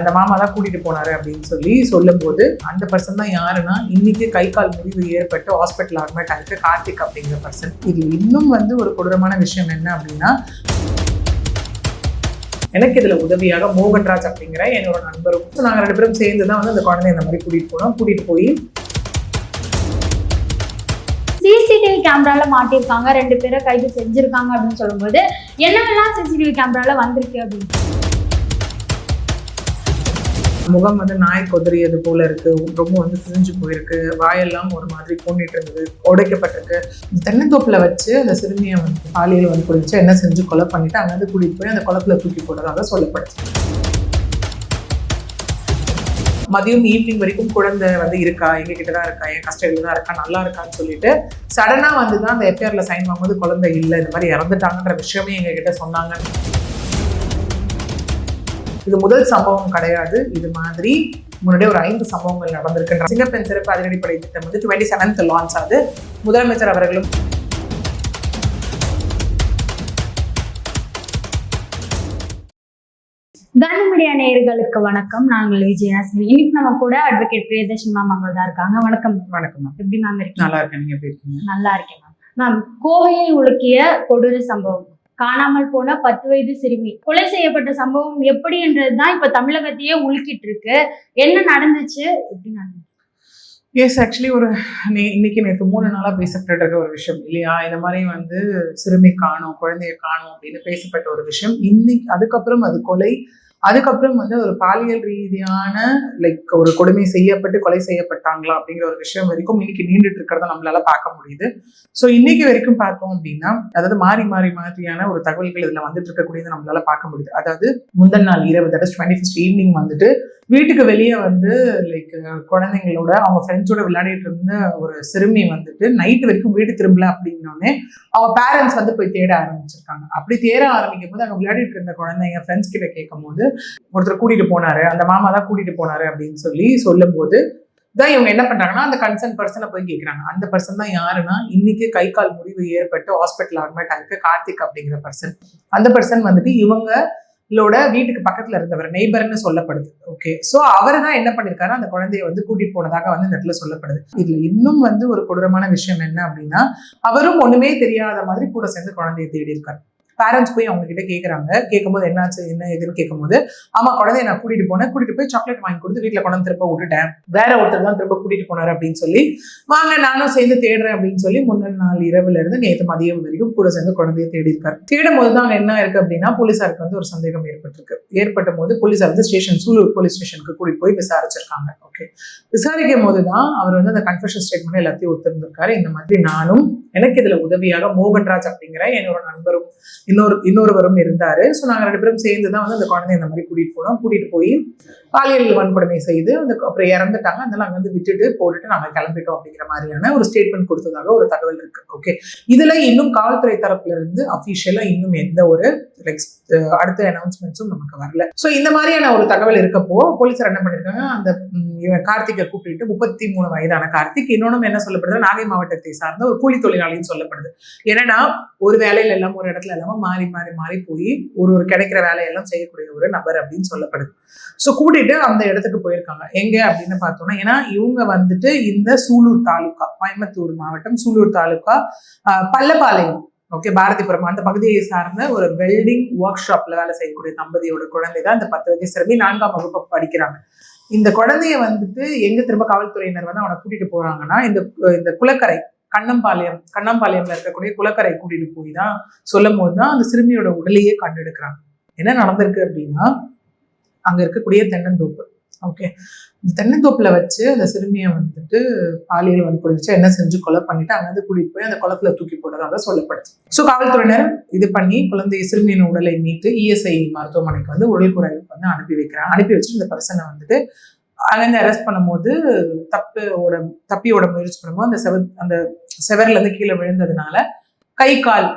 அந்த மாமா தான் கூட்டிட்டு போனாரு அப்படின்னு சொல்லும்போது அந்த பர்சன் தான் யாருன்னா இன்னைக்கு கை கால் முறிவு ஏற்பட்டு ஹாஸ்பிட்டல் அட்மிட் ஆயிருக்கு கார்த்திக் அப்படிங்கிற பர்சன். இது இன்னும் ஒரு கொடூரமான விஷயம் என்ன அப்படின்னா, எனக்கு இதுல உதவியாக மோகன்ராஜ் அப்படிங்கிற என்னோட நண்பரும் நாங்க 2 பேரும் சேர்ந்து தான் அந்த குழந்தைய இந்த மாதிரி கூட்டிட்டு போய் சிசிடிவி கேமரால மாட்டிருக்காங்க, 2 பேரை கைது செஞ்சிருக்காங்க அப்படின்னு சொல்லும்போது என்னெல்லாம் சிசிடிவி கேமரால வந்திருக்கு அப்படின்னு முகம் நாய் கொதறியது போல இருக்கு, ரொம்ப சிரிஞ்சு போயிருக்கு, வாயெல்லாம் ஒரு மாதிரி கொண்டுட்டு இருந்தது, உடைக்கப்பட்டிருக்கு. தென்னந்தோப்புல வச்சு அந்த சிறுமியை பாலியல் குடிச்சு என்ன செஞ்சு கொலை பண்ணிட்டு அங்கிருந்து கூட்டிட்டு போய் அந்த குளத்துல தூக்கி போட்டதாக சொல்லப்படுச்சு. மதியம் ஈவினிங் வரைக்கும் குழந்தை இருக்கா, எங்க கிட்டதான் இருக்கா, என் கஸ்டடியில தான் இருக்கா, நல்லா இருக்கான்னு சொல்லிட்டு சடனா தான் அந்த எஃப்ஐஆர்ல சைன் வாங்கும்போது குழந்தை இல்லை, இந்த மாதிரி இறந்துட்டாங்கன்ற விஷயமே எங்க கிட்ட சொன்னாங்க. இது முதல் சம்பவம் கிடையாது, இது மாதிரி முன்னாடியே ஒரு 5 சம்பவங்கள் நடந்திருக்கின்ற சிங்கப்பெண் சிறப்பு அதிரடிப்படை திட்டம் 27th லான்ச் ஆகுது. முதலமைச்சர் அவர்களும் மீடியா நேயர்களுக்கு வணக்கம். நாங்கள் விஜயராசி. இன்னைக்கு நம்ம கூட அட்வொகேட் பிரியதர்ஷினி மேம் அவங்க தான் இருக்காங்க. வணக்கம். வணக்கம். எப்படி மேம் இருக்கீங்க? நல்லா இருக்கேன், நீங்க எப்படி இருக்கீங்க? நல்லா இருக்கேன் மேம். மேம், கோவையை உலுக்கிய கொடூர சம்பவம், காணாமல் போன 10 வயது சிறுமி கொலை செய்யப்பட்ட சம்பவம் எப்படி என்றதுதான் இப்ப தமிழகத்தையே உலுக்கிட்டு இருக்கு. என்ன நடந்துச்சு, எப்படி நடந்துச்சு? எஸ், ஆக்சுவலி இன்னைக்கு நேற்று 3 நாளா பேசப்பட்டு இருக்க ஒரு விஷயம் இல்லையா, இந்த மாதிரி சிறுமி காணும், குழந்தைய காணும் அப்படின்னு பேசப்பட்ட ஒரு விஷயம். இன்னைக்கு அதுக்கப்புறம் அது கொலை, அதுக்கப்புறம் ஒரு பாலியல் ரீதியான ஒரு கொடுமை செய்யப்பட்டு கொலை செய்யப்பட்டாங்களா அப்படிங்கிற ஒரு விஷயம் வரைக்கும் இன்னைக்கு நீண்டுட்டு இருக்கிறத நம்மளால பார்க்க முடியுது. ஸோ இன்னைக்கு வரைக்கும் பார்த்தோம் அப்படின்னா, அதாவது மாறியான ஒரு தகவல்கள் இதுல இருக்கக்கூடியது நம்மளால பார்க்க முடியுது. அதாவது முந்தல் நாள் இரவு, தட் இஸ் 21st ஈவினிங் வீட்டுக்கு வெளியே குழந்தைங்களோட அவங்க ஃப்ரெண்ட்ஸோட விளையாடிட்டு இருந்த ஒரு சிறுமி நைட்டு வரைக்கும் வீடு திரும்பல அப்படின்னோடனே அவங்க பேரண்ட்ஸ் போய் தேட ஆரம்பிச்சிருக்காங்க. அப்படி தேட ஆரம்பிக்கும் போது அங்க விளையாடிட்டு இருந்த குழந்தைங்க ஃப்ரெண்ட்ஸ் கிட்ட கேட்கும் போது ஒருத்தர் கூட்டிட்டு போனாரு, அந்த மாமா தான் கூட்டிட்டு போனாரு அப்படின்னு சொல்லும் போது தான் இவங்க என்ன பண்றாங்கன்னா அந்த கன்சர்ன் பர்சனை போய் கேட்கறாங்க. அந்த பர்சன் தான் யாருன்னா இன்னைக்கு கை கால் முறிவு ஏற்பட்டு ஹாஸ்பிட்டல் அட்மிட் ஆயிருக்கு கார்த்திக் அப்படிங்கிற பர்சன். அந்த பர்சன் இவங்களோட வீட்டுக்கு பக்கத்துல இருந்தவர், நெய்பர்னு சொல்லப்படுது. ஓகே, சோ அவரு தான் என்ன பண்ணிருக்காரு, அந்த குழந்தைய கூட்டிட்டு போனதாக இந்த இடத்துல சொல்லப்படுது. இதுல இன்னும் ஒரு கொடூரமான விஷயம் என்ன அப்படின்னா, அவரும் ஒண்ணுமே தெரியாத மாதிரி கூட சேர்ந்து குழந்தைய தேடி இருக்காரு. பேரண்ட்ஸ் போய் அவங்க கிட்ட கேட்கறாங்க. கேட்கும்போது என்னாச்சு என்ன எதுன்னு கேட்கும்போது, ஆமா குழந்தைய நான் கூட்டிட்டு போய் சாக்லேட் வாங்கி கொடுத்து வீட்டுல கொண்டு திரும்ப விட்டுட்டேன், வேற ஒருத்தர் தான் திரும்ப கூட்டிட்டு போனாரு அப்படின்னு சொல்லி வாங்க நானும் சேர்ந்து தேடுறேன் அப்படின்னு சொல்லி முந்தின நாள் இரவுல இருந்து நேற்று மதியம் வரைக்கும் கூட சேர்ந்து குழந்தைய தேடி இருக்காரு. தேடும் போது தான் என்ன இருக்கு அப்படின்னா, போலீசாருக்கு ஒரு சந்தேகம் ஏற்பட்ட போது போலீசார் சூலூர் போலீஸ் ஸ்டேஷனுக்கு கூட்டிட்டு போய் விசாரிச்சிருக்காங்க. ஓகே, விசாரிக்கும் போதுதான் அவர் அந்த கன்ஃபெஷன் ஸ்டேட்மெண்ட் எல்லாத்தையும் ஒத்துருந்திருக்காரு. இந்த மாதிரி நானும் எனக்கு இதுல உதவியாக மோகன்ராஜ் அப்படிங்கிற என்னோட நண்பரும் இன்னொருவரும் இருந்தாரு. ஸோ நாங்க 2 பேரும் சேர்ந்து தான் அந்த குழந்தைய இந்த மாதிரி கூட்டிட்டு போய் பாலியல் வன்கொடுமை செய்து அப்புறம் இறந்துட்டாங்க. அதனால அங்க விட்டுட்டு போட்டுட்டு நாங்க கிளம்பிட்டோம் அப்படிங்கிற மாதிரியான ஒரு ஸ்டேட்மெண்ட் கொடுத்ததாக ஒரு தகவல் இருக்கு. ஓகே, இதுல இன்னும் காவல்துறை தரப்புல இருந்து அபிஷியலா இன்னும் எந்த ஒரு அடுத்த அனௌன்ஸ்மெண்ட்ஸும் நமக்கு வரல. ஸோ இந்த மாதிரியான ஒரு தகவல் இருக்கப்போ போலீசார் என்ன பண்ணிருக்காங்க, அந்த கார்த்திகை கூப்பிட்டு 33 வயதான கார்த்திக், இன்னொன்னு என்ன சொல்லப்படுது, நாகை மாவட்டத்தை சார்ந்த ஒரு கூலி தொழிலாளின்னு சொல்லப்படுது. ஏன்னா ஒரு வேலையில எல்லாம் ஒரு இடத்துல இல்லாம மாறி போய் ஒரு கிடைக்கிற வேலையெல்லாம் செய்யக்கூடிய ஒரு நபர் அப்படின்னு சொல்லப்படுது. ஸோ கூட்டிட்டு அந்த இடத்துக்கு போயிருக்காங்க. எங்க அப்படின்னு பார்த்தோம்னா, ஏன்னா இவங்க இந்த சூலூர் தாலுகா, கோயம்புத்தூர் மாவட்டம் சூலூர் தாலுகா பல்லப்பாளையம், ஓகே, பாரதிபுரம் அந்த பகுதியை சார்ந்த ஒரு வெல்டிங் ஒர்க் ஷாப்ல வேலை செய்யக்கூடிய தம்பதியோட குழந்தை தான் இந்த 10 வயது சிறுமி 4ஆம் வகுப்பு படிக்கிறாங்க. இந்த குழந்தைய எங்க திரும்ப காவல்துறையினர் அவனை கூட்டிட்டு போறாங்கன்னா, இந்த குளக்கரை கண்ணம்பாளையம்ல இருக்கக்கூடிய குளக்கரை கூட்டிட்டு போய் தான் சொல்லும் போதுதான் அந்த சிறுமியோட உடலையே கண்டெடுக்கிறாங்க. என்ன நடந்திருக்கு அப்படின்னா, அங்க இருக்கக்கூடிய தென்னந்தோப்பு, ஓகே, இந்த தென்னந்தோப்புல வச்சு அந்த சிறுமியை பாலியல் வன்கொடுமை என்ன செஞ்சு கொலை பண்ணிட்டு அங்கிருந்து கூட்டிட்டு போய் அந்த குளத்துல தூக்கி போட்டதாக சொல்லப்படுது. ஸோ காவல்துறையினர் இது பண்ணி சிறுமியின் உடலை மீட்டு இஎஸ்ஐ மருத்துவமனைக்கு உடல் குறைவுக்கு அனுப்பி வச்சு இந்த பர்சனை அங்கிருந்து அரெஸ்ட் பண்ணும்போது தப்பியோட முயற்சி பண்ணும்போது அந்த செவர்ல இருந்து கீழே விழுந்ததுனால கை கால்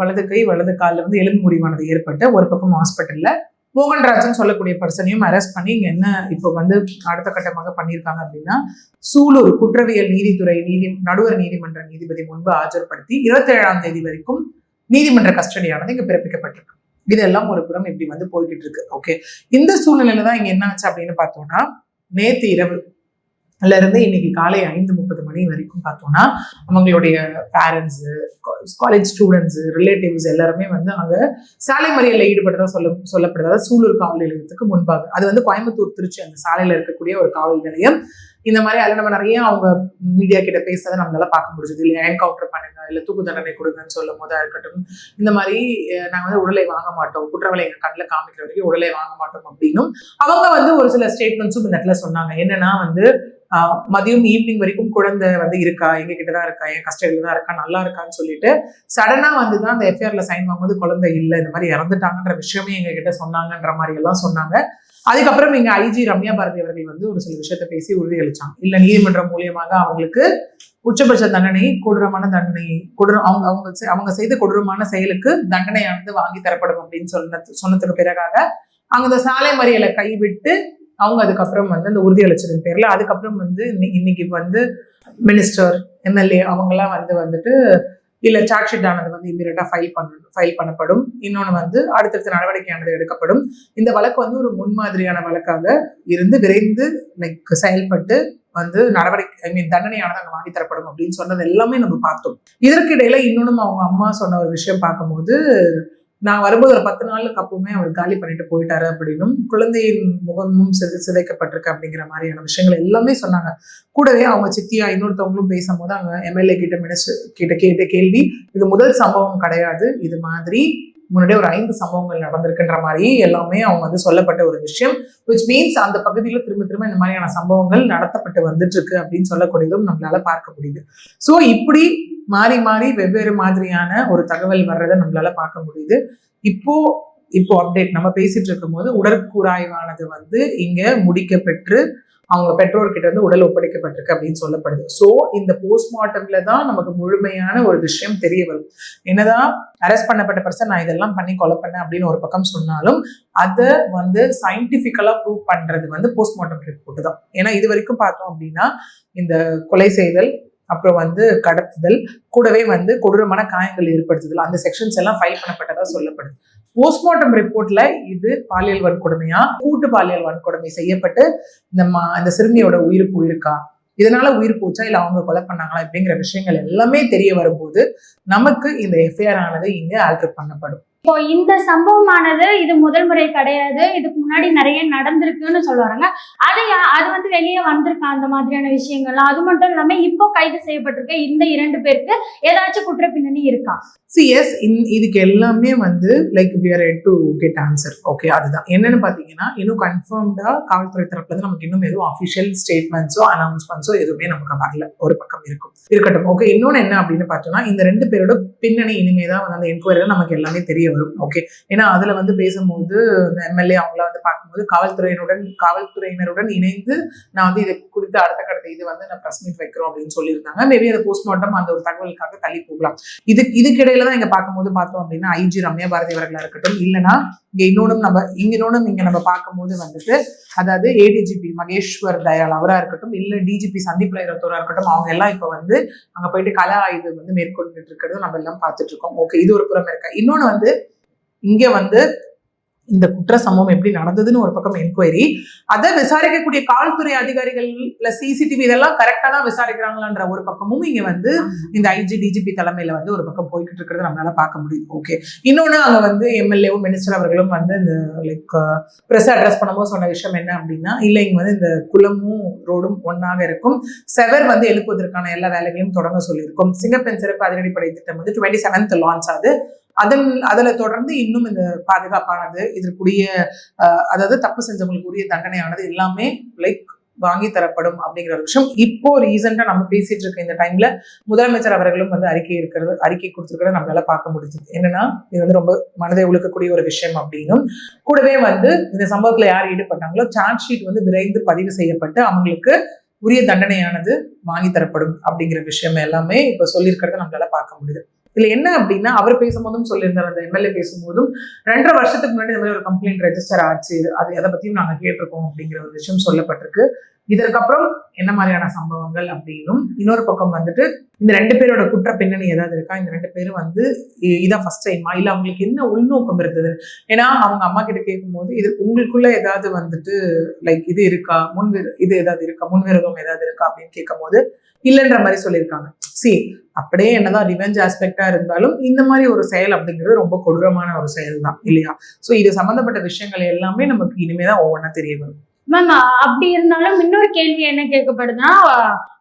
வலது கை வலது காலில் எலும்பு முறிவானது ஏற்பட்டு ஒரு பக்கம் ஹாஸ்பிட்டல்ல மோகன்ராஜன் சொல்லக்கூடிய பர்சனையும் அரெஸ்ட் பண்ணி இங்க என்ன இப்போ அடுத்த கட்டமாக பண்ணியிருக்காங்க அப்படின்னா, சூலூர் குற்றவியல் நீதித்துறை நடுவர் நீதிமன்ற நீதிபதி முன்பு ஆஜர்படுத்தி 27ஆம் தேதி வரைக்கும் நீதிமன்ற கஸ்டடியானது இங்க பிறப்பிக்கப்பட்டிருக்கு. இதெல்லாம் ஒரு புறம் இப்படி வந்து போய்கிட்டு இருக்கு. ஓகே, இந்த சூழ்நிலையில தான் இங்க என்ன ஆச்சு அப்படின்னு பார்த்தோம்னா, நேத்து இரவு இருந்து இன்னைக்கு காலை 5:30 மணி வரைக்கும் பார்த்தோம்னா அவங்களுடைய பேரண்ட்ஸ், காலேஜ் ஸ்டூடெண்ட்ஸ், ரிலேட்டிவ்ஸ் எல்லாருமே வந்து அங்க சாலை மறியல்ல ஈடுபட்டதா சொல்லப்படுது. அதாவது சூலூர் காவல் நிலையத்துக்கு முன்பாக, அது வந்து கோயம்புத்தூர் திருச்சி அந்த சாலையில இருக்கக்கூடிய ஒரு காவல் நிலையம். இந்த மாதிரி அதில் நம்ம நிறைய அவங்க மீடியா கிட்ட பேசுறதை நம்மளால பார்க்க முடிஞ்சது. இல்லை என்கவுண்டர் பண்ணுங்க, இல்லை தூக்கு தண்டனை கொடுங்கன்னு சொல்லும் போதா இருக்கட்டும், இந்த மாதிரி நாங்கள் வந்து உடலை வாங்க மாட்டோம், குற்றவாளி எங்க கண்ணில் காமிக்கிற வரைக்கும் உடலை வாங்க மாட்டோம் அப்படின்னும் அவங்க வந்து ஒரு சில ஸ்டேட்மெண்ட்ஸும் இந்த இடத்துல சொன்னாங்க. என்னன்னா வந்து மதியம் ஈவினிங் வரைக்கும் குழந்தை வந்து இருக்கா, எங்க கிட்டதான் இருக்கா, என் கஸ்டடியில தான் இருக்கா, நல்லா இருக்கான்னு சொல்லிட்டு சடனா வந்துதான் அந்த எஃப்ஐஆர்ல சைன் வாங்கும்போது குழந்தை இல்லை, இந்த மாதிரி இறந்துட்டாங்கன்ற விஷயமே எங்க கிட்ட சொன்னாங்கன்ற மாதிரி எல்லாம் சொன்னாங்க. அதுக்கப்புறம் இங்க ஐஜி ரம்யா பாரதி அவர்கள் வந்து ஒரு சில விஷயத்த பேசி உறுதியளிச்சாங்க. இல்ல நீதிமன்றம் மூலியமாக அவங்களுக்கு உச்சபட்ச தண்டனை, கொடூரமான தண்டனை, அவங்க செய்த கொடூரமான செயலுக்கு தண்டனையானது வாங்கி தரப்படும் அப்படின்னு சொன்னதுக்கு பிறகாக அங்க இந்த சாலை மறியலை கைவிட்டு அவங்க அதுக்கப்புறம் வந்து அந்த உறுதியளிச்சதன் பேர்ல அதுக்கப்புறம் வந்து இன்னைக்கு வந்து மினிஸ்டர், எம்எல்ஏ அவங்கெல்லாம் வந்துட்டு இல்ல சார்ஜ் ஷீட் ஆனது வந்து இமீடியட்டா ஃபைல் பண்ணப்படும். இன்னொன்னு வந்து அடுத்தடுத்த நடவடிக்கையானது எடுக்கப்படும். இந்த வழக்கு வந்து ஒரு முன்மாதிரியான வழக்காக இருந்து விரைந்து செயல்பட்டு வந்து நடவடிக்கை தண்டனையானது அங்க வாங்கி தரப்படும் அப்படின்னு சொன்னது எல்லாமே நம்ம பார்த்தோம். இதற்கு இடையில இன்னொன்னு அவங்க அம்மா சொன்ன ஒரு விஷயம் பார்க்கும்போது, நான் வரும்போது ஒரு 10 நாளுக்கு அப்பவுமே அவர் காலி பண்ணிட்டு போயிட்டாரு அப்படின்னும், குழந்தையின் முகமும் சிதைக்கப்பட்டிருக்கு அப்படிங்கிற மாதிரியான விஷயங்கள் எல்லாமே சொன்னாங்க. கூடவே அவங்க சித்தியா இன்னொருத்தவங்களும் பேசும்போது அங்க எம்எல்ஏ கிட்ட மினிஸ்டர் கிட்ட கேட்ட கேள்வி, இது முதல் சம்பவம் கிடையாது, இது மாதிரி முன்னாடியே ஒரு 5 சம்பவங்கள் நடந்திருக்குன்ற மாதிரி எல்லாமே அவங்க வந்து சொல்லப்பட்ட ஒரு விஷயம். விச் மீன்ஸ் அந்த பகுதியில திரும்ப திரும்ப இந்த மாதிரியான சம்பவங்கள் நடத்தப்பட்டு வந்துட்டு இருக்கு அப்படின்னு சொல்லக்கூடியதும் நம்மளால பார்க்க முடியுது. ஸோ இப்படி மாறி மாறி வெவ்வேறு மாதிரியான ஒரு தகவல் வர்றதை நம்மளால பார்க்க முடியுது. இப்போ அப்டேட் நம்ம பேசிட்டு இருக்கும் போது உடற்கூறாய்வானது வந்து இங்க முடிக்கப்பெற்று அவங்க பெற்றோர்கிட்ட வந்து உடல் ஒப்படைக்கப்பட்டிருக்கு அப்படின்னு சொல்லப்படுது. ஸோ இந்த போஸ்ட்மார்ட்டம்ல தான் நமக்கு முழுமையான ஒரு விஷயம் தெரிய வரும். என்னதான் அரெஸ்ட் பண்ணப்பட்ட பர்சன் நான் இதெல்லாம் பண்ணி கொலை பண்ணேன் அப்படின்னு ஒரு பக்கம் சொன்னாலும் அதை வந்து சயின்டிபிக்கலா ப்ரூவ் பண்றது வந்து போஸ்ட்மார்ட்டம் ரிப்போர்ட் தான். ஏன்னா இது வரைக்கும் பார்த்தோம் அப்படின்னா இந்த கொலை செய்தல், அப்புறம் வந்து கடத்துதல், கூடவே வந்து கொடூரமான காயங்கள் ஏற்படுத்துதல், அந்த செக்ஷன்ஸ் எல்லாம் ஃபைல் பண்ணப்பட்டதா சொல்லப்படுது. போஸ்ட்மார்ட்டம் ரிப்போர்ட்ல இது பாலியல் வன்கொடுமையா, கூட்டு பாலியல் வன்கொடுமை செய்யப்பட்டு இந்த சிறுமியோட உயிர் போயிருக்கா, இதனால உயிர் போச்சா, இல்ல அவங்க கொலை பண்ணாங்களா அப்படிங்கிற விஷயங்கள் எல்லாமே தெரிய வரும்போது நமக்கு இந்த எஃப்ஐஆர் ஆனது இங்க ஆல்டர் பண்ணப்படும். இப்போ இந்த சம்பவமானது இது முதல் முறை கிடையாது, இதுக்கு முன்னாடி நிறைய நடந்திருக்குன்னு சொல்லுவாங்க. அது வந்து வெளியே வந்திருக்கா அந்த மாதிரியான விஷயங்கள்லாம். அது மட்டும் இல்லாம இப்போ கைது செய்யப்பட்டிருக்க இந்த 2 பேருக்கு ஏதாச்சும் குற்ற பின்னணி இருக்கா? எஸ், இதுக்கு எல்லாமே வந்து like we are yet to get answer. Okay, அதுதான் என்னன்னு பாத்தீங்கன்னா இன்னும் கன்ஃபார்ம்டா காவல்துறை தரப்புல இருந்து நமக்கு இன்னும் எதுவும் அஃபிஷியல் ஸ்டேட்மெண்ட்ஸோ அனௌன்ஸ்மெண்ட்ஸோ எதுவுமே நமக்கு வரல. ஒரு பக்கம் இருக்கட்டும். ஓகே, இன்னொன்னு என்ன அப்படின்னு பார்த்தோம்னா இந்த 2 பேரோட பின்னணி இனிமேதான் வந்து அந்த என்கொயரியில நமக்கு எல்லாமே தெரிய வரும். ஓகே, ஏன்னா அதுல வந்து பேசும்போது எம்எல்ஏ அவங்கள வந்து பார்க்கும்போது காவல்துறையினருடன் இணைந்து நான் வந்து இதை குறித்து அடுத்த கட்டத்தை இது வந்து நான் பிரஸ் மீட் வைக்கிறோம் அப்படின்னு சொல்லியிருந்தாங்க. மேபி அந்த போஸ்ட்மார்ட்டம் அந்த ஒரு தகவலுக்காக தள்ளி போகலாம். இதுக்கிடையில தான் இங்க பார்க்கும்போது பார்த்தோம் அப்படின்னா ஐஜி ரம்யா பாரதி அவர்களா இருக்கட்டும், இல்லைன்னா இங்க நம்ம பார்க்கும்போது வந்துட்டு அதாவது ஏடிஜிபி மகேஸ்வர் தயாள் அவரா இருக்கட்டும், இல்ல டிஜிபி சந்தீப் ரைரத்தோரா இருக்கட்டும், அவங்க எல்லாம் இப்ப வந்து அங்க போயிட்டு கள ஆய்வு வந்து மேற்கொண்டுட்டு இருக்கிறது நம்ம எல்லாம் பார்த்துட்டு இருக்கோம். ஓகே, இது ஒரு புறம் இருக்க. இன்னொன்னு வந்து இங்க வந்து இந்த குற்ற சம்பவம் எப்படி நடந்ததுன்னு ஒரு பக்கம் என்கொயரி, அதை விசாரிக்கக்கூடிய காவல்துறை அதிகாரிகள் சிசிடிவி இதெல்லாம் கரெக்டா தான் விசாரிக்கிறாங்களான்ற ஒரு பக்கமும் இங்க வந்து இந்த ஐஜி டிஜிபி தலைமையில வந்து ஒரு பக்கம் போய்கிட்டு இருக்கிறது நம்மளால பார்க்க முடியும். ஓகே, இன்னொன்னு அங்க வந்து எம்எல்ஏவும் மினிஸ்டர் அவர்களும் வந்து இந்த லைக் பிரஸ் அட்ரஸ் பண்ணும்போது சொன்ன விஷயம் என்ன அப்படின்னா, இல்ல இங்க வந்து இந்த குளமும் ரோடும் ஒன்னாக இருக்கும், செவர் வந்து எழுப்புவதற்கான எல்லா வேலைகளையும் தொடங்க சொல்லியிருக்கும். சிங்கப்பெண் சிறப்பு அதிரடிப்படை திட்டம் வந்து 27th லான்ச் ஆகுது. அதுல தொடர்ந்து இன்னும் இந்த பாதுகாப்பானது, இதற்குரிய அதாவது தப்பு செஞ்சவங்களுக்கு உரிய தண்டனையானது எல்லாமே லைக் வாங்கி தரப்படும் அப்படிங்கிற ஒரு விஷயம் இப்போ ரீசெண்டா நம்ம பேசிட்டு இருக்க இந்த டைம்ல முதலமைச்சர் அவர்களும் வந்து அறிக்கை கொடுத்திருக்கிறத நம்மளால பார்க்க முடியுது. என்னன்னா இது வந்து ரொம்ப மனதை உழுக்கக்கூடிய ஒரு விஷயம் அப்படின்னும், கூடவே வந்து இந்த சம்பவத்துல யார் ஈடுபட்டாங்களோ சார்ஜ் ஷீட் வந்து விரைந்து பதிவு செய்யப்பட்டு அவங்களுக்கு உரிய தண்டனையானது வாங்கி தரப்படும் அப்படிங்கிற விஷயம் எல்லாமே இப்ப சொல்லியிருக்கிறத நம்மளால பார்க்க முடியுது. இதுல என்ன அப்படின்னா அவர் பேசும்போதும் சொல்லியிருந்தார், அந்த எம்எல்ஏ பேசும்போதும் 2.5 வருஷத்துக்கு முன்னாடி இந்த மாதிரி ஒரு கம்ப்ளைண்ட் ரெஜிஸ்டர் ஆச்சு, அது எதை பத்தியும் நாங்க கேட்டிருக்கோம் அப்படிங்கிற ஒரு விஷயம் சொல்லப்பட்டிருக்கு. இதற்கப்புறம் என்ன மாதிரியான சம்பவங்கள் அப்படின்னும், இன்னொரு பக்கம் வந்துட்டு இந்த 2 பேரோட குற்ற பின்னணி ஏதாவது இருக்கா, இந்த 2 பேரும் வந்து இதான் ஃபர்ஸ்ட் டைமா, இல்ல அவங்களுக்கு என்ன உள்நோக்கம் இருந்தது. ஏன்னா அவங்க அம்மா கிட்ட கேட்கும்போது இது உங்களுக்குள்ள ஏதாவது வந்துட்டு லைக் இது இருக்கா, இது ஏதாவது இருக்கா, முன்விரோதம் ஏதாவது இருக்கா அப்படின்னு கேட்கும் போது இல்லைன்ற மாதிரி சொல்லியிருக்காங்க. அப்படியே என்னதான் ரிவெஞ்ச் ஆஸ்பெக்டா இருந்தாலும் இந்த மாதிரி ஒரு செயல் அப்படிங்கிறது ரொம்ப கொடூரமான ஒரு செயல் தான் இல்லையா. சோ இது சம்பந்தப்பட்ட விஷயங்கள் எல்லாமே நமக்கு இனிமேதான் ஒவ்வொன்றா தெரிய வரும். மேம் அப்படி இருந்தாலும் இன்னொரு கேள்வி என்ன கேட்கப்படுதுன்னா,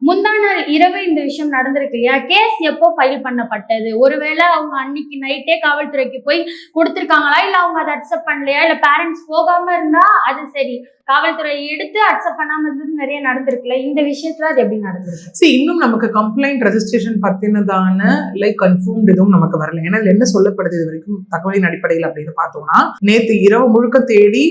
முந்தா நாள் இரவு இந்த விஷயம் நடந்திருக்கு இல்லையா, கேஸ் எப்போ ஃபைல் பண்ணப்பட்டது? ஒருவேளை அவங்க அன்னைக்கு நைட்டே காவல்துறைக்கு போய் கொடுத்துருக்காங்களா, இல்ல அவங்க அதை அக்செப்ட் பண்ணலையா, இல்ல பேரண்ட்ஸ் போகாம இருந்தா அது சரி, காவல்துறை எடுத்து அக்செப்ட் பண்ணாம இருந்தது நிறைய நடந்திருக்குல்ல, இந்த விஷயத்துல அது எப்படி நடந்திருக்கு? இன்னும் நமக்கு கம்ப்ளைண்ட் ரெஜிஸ்ட்ரேஷன் பத்தினதான லைக் கன்ஃபார்ம்டு இதுவும் நமக்கு வரல. ஏன்னா இதுல என்ன சொல்லப்படுது இது வரைக்கும் தகவலின் அடிப்படையில் அப்படின்னு பார்த்தோம்னா, நேத்து இரவு முழுக்க தேடி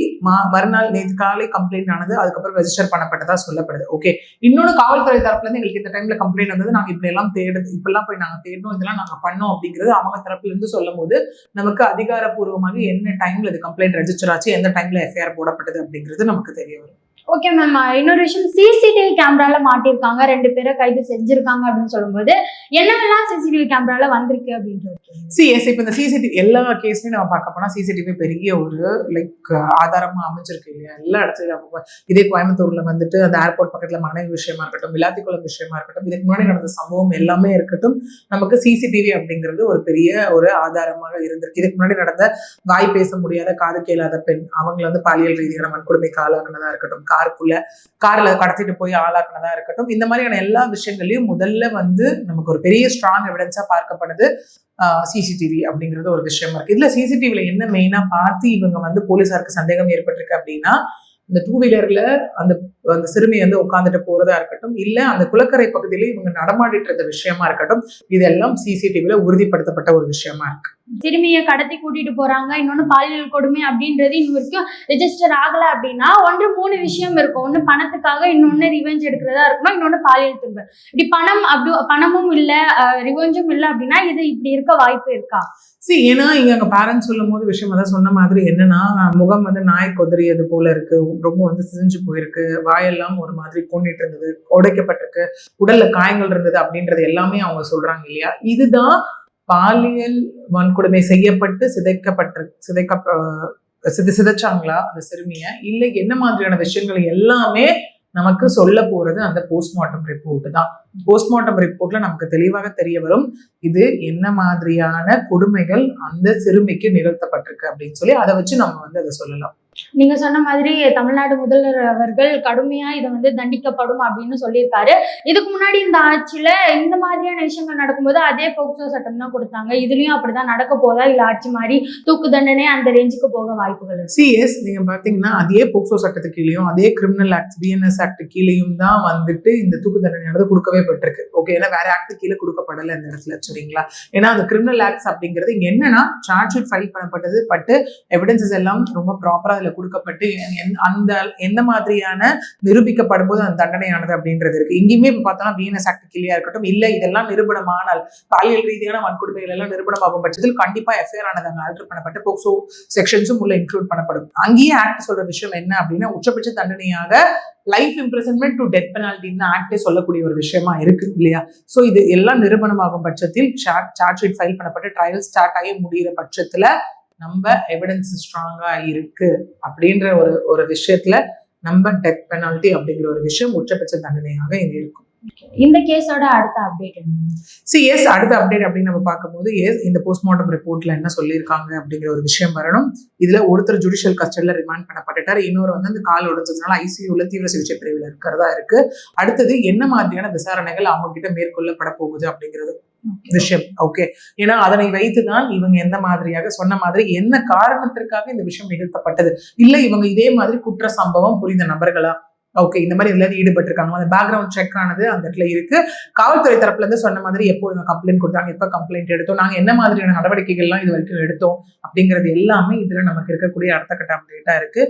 மறுநாள் நேற்று காலை கம்ப்ளைண்ட் ஆனது, அதுக்கப்புறம் ரெஜிஸ்டர் பண்ணப்பட்டதா சொல்லப்படுது. ஓகே, இன்னொன்னு காவல்துறை தரப்புல இருந்து எங்களுக்கு இந்த டைம்ல கம்ப்ளைண்ட் வந்தது, நாங்க இப்படி எல்லாம் இப்பெல்லாம் போய் நாங்க தேடணும், இதெல்லாம் நாங்க பண்ணோம் அப்படிங்கிறது அவங்க தரப்புல இருந்து சொல்லும் போது நமக்கு அதிகாரப்பூர்வமாக என்ன டைம்ல இது கம்ப்ளைண்ட் ரெஜிஸ்டர் ஆச்சு, எந்த டைம்ல எஃப்ஐஆர் போடப்பட்டது அப்படிங்கிறது நமக்கு தெரிய வரும். ஓகே மேம், இன்னொரு விஷயம், சிசிடிவி கேமரால மாட்டிருக்காங்க, 2 பேரை கைது செஞ்சிருக்காங்க அப்படின்னு சொல்லும்போது என்னெல்லாம் சிசிடிவி கேமரால வந்திருக்கு அப்படின்றது. இப்ப இந்த சிசிடிவி எல்லா கேஸ்லயும் நம்ம பார்க்க போனா சிசிடிவி பெரிய ஒரு லைக் ஆதாரமா அமைஞ்சிருக்கு இல்லையா. எல்லா இடத்துலயும் இதே கோயம்புத்தூர்ல வந்துட்டு அந்த ஏர்போர்ட் பக்கத்துல மனைவி விஷயமா இருக்கட்டும், விளாத்திக்குளம் விஷயமா இருக்கட்டும், இதுக்கு முன்னாடி நடந்த சம்பவம் எல்லாமே இருக்கட்டும், நமக்கு சிசிடிவி அப்படிங்கிறது ஒரு பெரிய ஒரு ஆதாரமாக இருந்திருக்கு. இதுக்கு முன்னாடி நடந்த வாய் பேச முடியாத காது கேளாத பெண், அவங்களை வந்து பாலியல் ரீதியான வன்கொடுமைக்கு ஆளாக்குனதா இருக்கட்டும், கார்ல கடத்திட்டு போய் ஆளாக்குனதா இருக்கட்டும், இந்த மாதிரியான எல்லா விஷயங்களையும் முதல்ல வந்து நமக்கு ஒரு பெரிய ஸ்ட்ராங் எவிடன்ஸா பார்க்கப்படுது சிசிடிவி அப்படிங்கிறது ஒரு விஷயமா இருக்கு. இதுல சிசிடிவில என்ன மெயினா பார்த்து இவங்க வந்து போலீசாருக்கு சந்தேகம் ஏற்பட்டிருக்கு அப்படின்னா, இந்த 2 வீலர்ல அந்த சிறுமி வந்து உட்காந்துட்டு போறதா இருக்கட்டும், இல்ல அந்த குளக்கரை பகுதியில இவங்க நடமாடிட்டு இருந்த விஷயமா இருக்கட்டும், இதெல்லாம் சிசிடிவில உறுதிப்படுத்தப்பட்ட ஒரு விஷயமா இருக்கு. சிறுமியை கடத்தி கூட்டிட்டு போறாங்க, இன்னொன்னு பாலியல் கொடுமை அப்படின்றது இன்னும் வரைக்கும் ரெஜிஸ்டர் ஆகல அப்படின்னா, 3 விஷயம் இருக்கும். ஒண்ணு பணத்துக்காக, இன்னொன்னு ரிவெஞ்ச் எடுக்கிறதா இருக்கணும், இன்னொன்னு பாலியல் துன்பம். இப்படி பணமும் இல்ல, ரிவெஞ்சும் இல்ல அப்படின்னா இது இப்படி இருக்க வாய்ப்பு இருக்கா? ஏன்னா இங்க அங்க பேரண்ட்ஸ் சொல்லும் போது விஷயம் அதான் சொன்ன மாதிரி என்னன்னா, முகம் வந்து நாய் கொதறியது போல இருக்கு, ரொம்ப வந்து சிரிஞ்சு போயிருக்கு, வாயெல்லாம் ஒரு மாதிரி கொண்டுட்டு இருந்தது, உடைக்கப்பட்டிருக்கு, உடல்ல காயங்கள் இருந்தது அப்படின்றது எல்லாமே அவங்க சொல்றாங்க இல்லையா. இதுதான் பாலியல் வன்கொடுமை செய்யப்பட்டு சிதைச்சாங்களா அந்த சிறுமிய, இல்லை என்ன மாதிரியான விஷயங்கள் எல்லாமே நமக்கு சொல்ல போறது அந்த போஸ்ட்மார்ட்டம் ரிப்போர்ட் தான். போஸ்ட்மார்ட்டம் ரிப்போர்ட்ல நமக்கு தெளிவாக தெரிய வரும் இது என்ன மாதிரியான கொடுமைகள் அந்த சிறுமிக்கு நிகழ்த்தப்பட்டிருக்கு அப்படின்னு சொல்லி அதை வச்சு நம்ம வந்து அதை சொல்லலாம். நீங்க சொன்ன மாதிரி தமிழ்நாடு முதல்வர் அவர்கள் கடுமையா இதை வந்து தண்டிக்கப்படும் அப்படின்னு சொல்லியிருக்காரு. இதுக்கு முன்னாடி இந்த ஆட்சியில இந்த மாதிரியான விஷயங்கள் நடக்கும்போது அதே போக்சோ சட்டம் தான் கொடுத்தாங்க. இதுலயும் அப்படிதான் நடக்க போதா, இல்ல ஆட்சி மாதிரி தூக்கு தண்டனை அந்த ரேஞ்சுக்கு போக வாய்ப்புகள்? சிஎஸ் நீங்க பாத்தீங்கன்னா அதே போக்சோ சட்டத்துக்கு கீழேயும் அதே கிரிமினல் ஆக்ட் பிஎன்எஸ் ஆக்ட் கீழேயும் தான் வந்துட்டு இந்த தூக்கு தண்டனையானது கொடுக்கவே பட்டிருக்கு. ஓகே, ஏன்னா வேற ஆக்ட் கீழே கொடுக்கப்படலை இந்த இடத்துல, சரிங்களா. ஏன்னா அந்த கிரிமினல் ஆக்ட்ஸ் அப்படிங்கிறது இங்க என்னன்னா சார்ஜ் ஷீட் ஃபைல் பண்ணப்பட்டது, பட்டு எவிடன்சஸ் எல்லாம் ரொம்ப ப்ராப்பரா அதுல கொடுக்கப்பட்டு அந்த எந்த மாதிரியான நிரூபிக்கப்படும் போது அந்த தண்டனையானது அப்படின்றது இருக்கு. இங்கேயுமே இப்ப பார்த்தோம்னா பிஎன்எஸ் ஆக்ட் கீழே இருக்கட்டும், இல்ல இதெல்லாம் நிரூபணமானால் பாலியல் ரீதியான வன்கொடுமைகள் எல்லாம் நிரூபணமாகும் பட்சத்தில் கண்டிப்பா எஃப்ஐஆர் ஆனது அங்க ஆல்டர் பண்ணப்பட்டு போக்சோ செக்ஷன்ஸும் உள்ள இன்க்ளூட் பண்ணப்படும். அங்கேயே ஆக்ட் சொல்ற விஷயம் என்ன அப்படின்னா, உச்சபட்ச தண்டனையாக லைஃப் இம்ப்ரிசன்மெண்ட் டு டெத் பெனால்டின்னு ஆக்டே சொல்லக்கூடிய ஒரு விஷயமா இருக்கு இல்லையா. சோ இது எல்லாம் நிரூபணமாகும் பட்சத்தில் சார்ஜ் ஷீட் ஃபைல் பண்ணப்பட்டு ட்ரையல் ஸ்டார்ட் ஆகி முடிகிற பட்சத்துல நம்ம எவிடன்ஸ் ஸ்ட்ராங்கா இருக்கு அப்படின்ற ஒரு விஷயத்துல நம்ம டெத் பெனால்டி அப்படிங்கிற ஒரு விஷயம் உச்சபட்ச தண்டனையாக இங்க இருக்கும். இந்த கேஸோட அடுத்த அப்டேட் எஸ் அடுத்த அப்டேட் அப்படின்னு நம்ம பார்க்கும்போது இந்த போஸ்ட்மார்ட்டம் ரிப்போர்ட்ல என்ன சொல்லியிருக்காங்க அப்படிங்கிற ஒரு விஷயம் வரணும். இதுல ஒருத்தர் ஜுடிஷியல் கஸ்டடியில ரிமாண்ட் பண்ணப்பட்டுட்டார், இன்னொரு வந்து அந்த கால் உடைஞ்சதுனால ஐசியூல தீவிர சிகிச்சை பிரிவில் இருக்கிறதா இருக்கு. அடுத்தது என்ன மாதிரியான விசாரணைகள் அவங்க கிட்ட மேற்கொள்ளப்பட போகுது அப்படிங்கிறது விஷயம். ஓகே, ஏன்னா அதனை வைத்துதான் இவங்க எந்த மாதிரியாக சொன்ன மாதிரி என்ன காரணத்திற்காக இந்த விஷயம் நிகழ்த்தப்பட்டது, இல்ல இவங்க இதே மாதிரி குற்ற சம்பவம் புரிந்த நபர்களா, ஓகே இந்த மாதிரி இதுல ஈடுபட்டிருக்காங்க, அந்த பேக்ரவுண்ட் செக் ஆனது அந்த இடத்துல இருக்கு. காவல்துறை தரப்புல இருந்து சொன்ன மாதிரி எப்போ இவங்க கம்ப்ளைண்ட் கொடுத்தாங்க, எப்ப கம்ப்ளைண்ட் எடுத்தோம், நாங்க என்ன மாதிரியான நடவடிக்கைகள்லாம் இது வரைக்கும் எடுத்தோம் அப்படிங்கிறது எல்லாமே இதுல நமக்கு இருக்கக்கூடிய அடுத்த கட்ட அப்டேட்டா இருக்கு.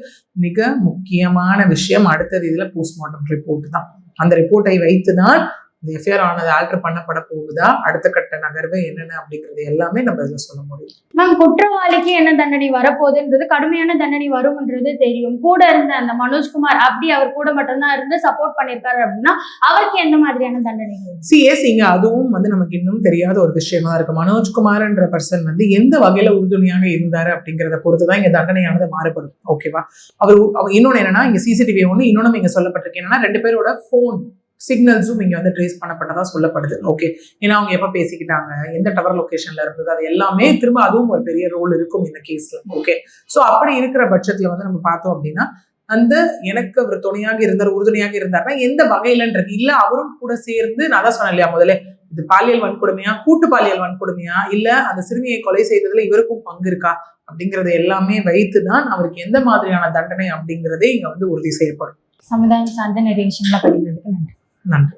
மிக முக்கியமான விஷயம் அடுத்தது இதுல போஸ்ட்மார்ட்டம் ரிப்போர்ட் தான். அந்த ரிப்போர்ட்டை வைத்துதான் இந்த எஃப்ஐஆர் ஆனது ஆல்டர் பண்ணப்பட போகுதா, அடுத்த கட்ட நகர்வு என்னென்ன அப்படிங்கிறது எல்லாமே நம்ம இதுல சொல்ல முடியும். மேம், குற்றவாளிக்கு என்ன தண்டனை வரப்போகுதுன்றது, கடுமையான தண்டனை வரும்ன்றது தெரியும். கூட இருந்த அந்த மனோஜ்குமார் அப்படி அவர் கூட மட்டும்தான் இருந்து சப்போர்ட் பண்ணிருக்காரு அப்படின்னா அவருக்கு எந்த மாதிரியான தண்டனை? சிஎஸ் இங்க அதுவும் வந்து நமக்கு இன்னும் தெரியாத ஒரு விஷயமா இருக்கு. மனோஜ்குமார்ன்ற பர்சன் வந்து எந்த வகையில உறுதுணையாக இருந்தாரு அப்படிங்கிறத பொறுத்துதான் இங்க தண்டனையானது மாறுபடும். ஓகேவா? அவர் இன்னொன்னு என்னன்னா, இங்க சிசிடிவி ஒண்ணு, இன்னொன்னு இங்க சொல்லப்பட்டிருக்கு என்னன்னா, 2 பேரோட போன் சிக்னல்ஸும் இங்க வந்து ட்ரேஸ் பண்ணப்பட்டதா சொல்லப்படுது. ஓகே, ஏன்னா அவங்க எப்ப பேசிக்கிட்டாங்க, எந்த டவர் லொகேஷன்ல இருந்தது, அது எல்லாமே திரும்ப அதுவும் ஒரு பெரிய ரோல் இருக்கும் இந்த கேஸ்ல. ஓகே, சோ அப்படி இருக்கிற பட்சத்துல வந்து நம்ம பார்த்தோம் அப்படின்னா, அந்த எனக்கு அவர் துணையாக இருந்தார், உறுதுணையாக இருந்தாருன்னா எந்த வகையிலன்றது இல்ல, அவரும் கூட சேர்ந்து, நான் தான் சொன்னேன் இல்லையா முதல்ல, இது பாலியல் வன்கொடுமையா, கூட்டு பாலியல் வன்கொடுமையா, இல்ல அந்த சிறுமியை கொலை செய்ததுல இவருக்கும் பங்கு இருக்கா அப்படிங்கறது எல்லாமே வைத்துதான் அவருக்கு எந்த மாதிரியான தண்டனை அப்படிங்கறதே இங்க வந்து உறுதி செய்யப்படும். சமுதாயம் சார்ந்த நிறைய விஷயங்களை படிக்கிறதுக்கு நன்றி. நன்றி.